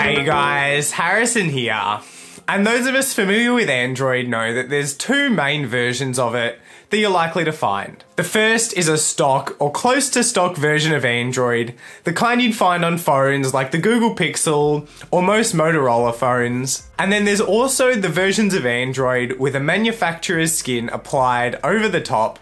Hey guys, Harrison here. And those of us familiar with Android know that there's two main versions of it that you're likely to find. The first is a stock or close to stock version of Android, the kind you'd find on phones like the Google Pixel or most Motorola phones. And then there's also the versions of Android with a manufacturer's skin applied over the top.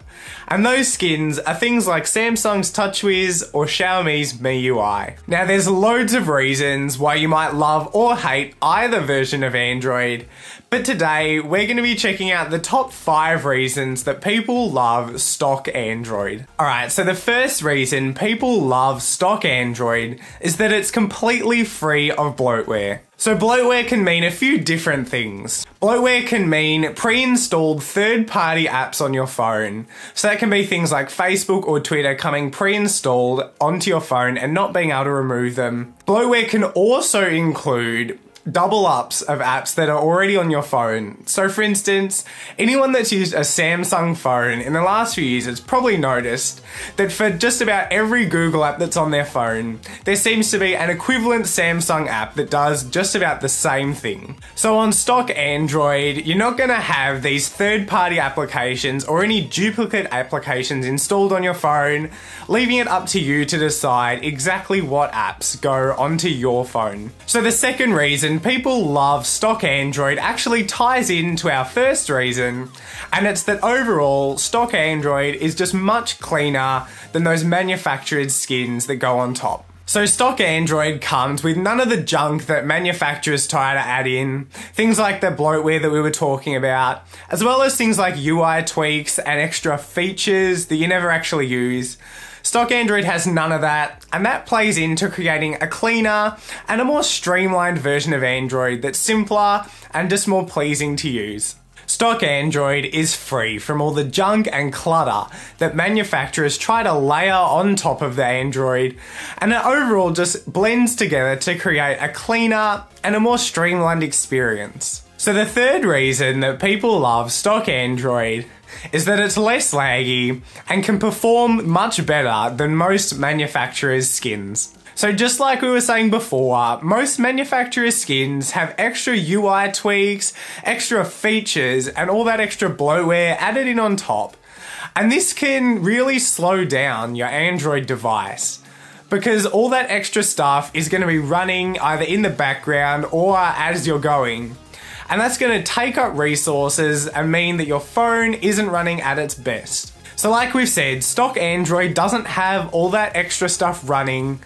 And those skins are things like Samsung's TouchWiz or Xiaomi's MIUI. Now there's loads of reasons why you might love or hate either version of Android, but today we're going to be checking out the top 5 reasons that people love stock Android. Alright, so the first reason people love stock Android is that it's completely free of bloatware. So bloatware can mean a few different things. Bloatware can mean pre-installed third-party apps on your phone. So that can be things like Facebook or Twitter coming pre-installed onto your phone and not being able to remove them. Bloatware can also include double ups of apps that are already on your phone. So for instance, anyone that's used a Samsung phone in the last few years has probably noticed that for just about every Google app that's on their phone, there seems to be an equivalent Samsung app that does just about the same thing. So on stock Android, you're not going to have these third-party applications or any duplicate applications installed on your phone, leaving it up to you to decide exactly what apps go onto your phone. So the second reason people love stock Android actually ties into our first reason, and it's that overall stock Android is just much cleaner than those manufactured skins that go on top. So stock Android comes with none of the junk that manufacturers try to add in, things like the bloatware that we were talking about, as well as things like UI tweaks and extra features that you never actually use. Stock Android has none of that, and that plays into creating a cleaner and a more streamlined version of Android that's simpler and just more pleasing to use. Stock Android is free from all the junk and clutter that manufacturers try to layer on top of the Android, and it overall just blends together to create a cleaner and a more streamlined experience. So the third reason that people love stock Android is that it's less laggy and can perform much better than most manufacturers' skins. So just like we were saying before, most manufacturers' skins have extra UI tweaks, extra features, and all that extra bloatware added in on top. And this can really slow down your Android device, because all that extra stuff is going to be running either in the background or as you're going. And that's going to take up resources and mean that your phone isn't running at its best. So like we've said, stock Android doesn't have all that extra stuff running,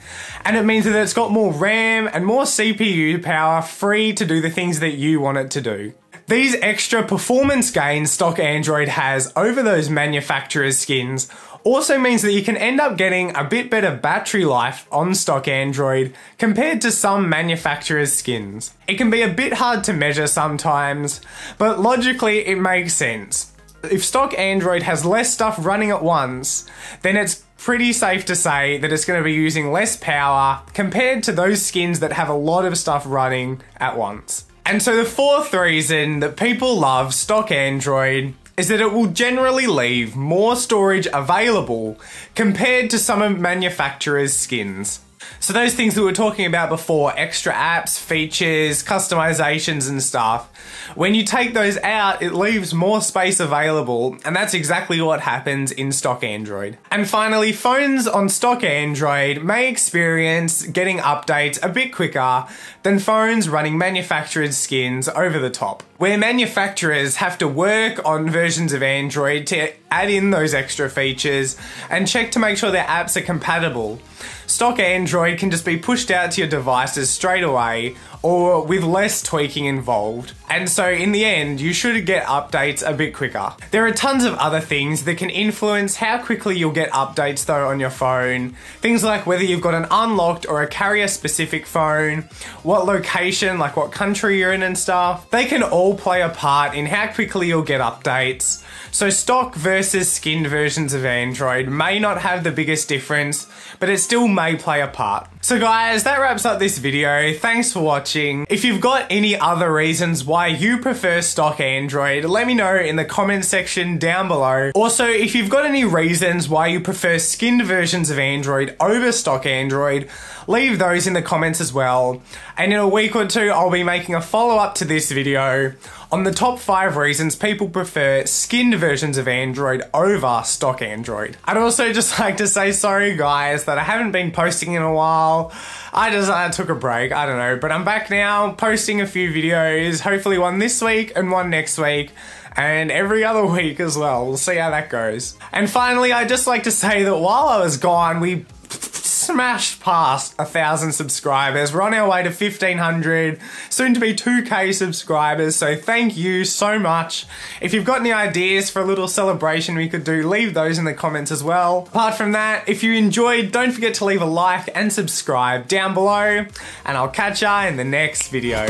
and it means that it's got more RAM and more CPU power free to do the things that you want it to do. These extra performance gains stock Android has over those manufacturers' skins also means that you can end up getting a bit better battery life on stock Android compared to some manufacturers' skins. It can be a bit hard to measure sometimes, but logically it makes sense. If stock Android has less stuff running at once, then it's pretty safe to say that it's going to be using less power compared to those skins that have a lot of stuff running at once. And so the fourth reason that people love stock Android is that it will generally leave more storage available compared to some of manufacturers' skins. So those things that we were talking about before, extra apps, features, customizations and stuff, when you take those out, it leaves more space available, and that's exactly what happens in stock Android. And finally, phones on stock Android may experience getting updates a bit quicker than phones running manufactured skins over the top, where manufacturers have to work on versions of Android to add in those extra features and check to make sure their apps are compatible. Stock Android can just be pushed out to your devices straight away or with less tweaking involved. And so in the end, you should get updates a bit quicker. There are tons of other things that can influence how quickly you'll get updates though on your phone. Things like whether you've got an unlocked or a carrier specific phone, what location, like what country you're in and stuff. They can all play a part in how quickly you'll get updates. So stock versus skinned versions of Android may not have the biggest difference, but it still may play a part. So So guys, that wraps up this video. Thanks for watching. If you've got any other reasons why you prefer stock Android, let me know in the comment section down below. Also, if you've got any reasons why you prefer skinned versions of Android over stock Android, leave those in the comments as well. And in a week or two, I'll be making a follow-up to this video on the top 5 reasons people prefer skinned versions of Android over stock Android. I'd also just like to say sorry guys that I haven't been posting in a while. I took a break, I don't know, but I'm back now posting a few videos, hopefully one this week and one next week. And every other week as well. We'll see how that goes. And finally, I'd just like to say that while I was gone, we smashed past 1,000 subscribers. We're on our way to 1,500, soon to be 2K subscribers, so thank you so much. If you've got any ideas for a little celebration we could do, leave those in the comments as well. Apart from that, if you enjoyed, don't forget to leave a like and subscribe down below, and I'll catch ya in the next video.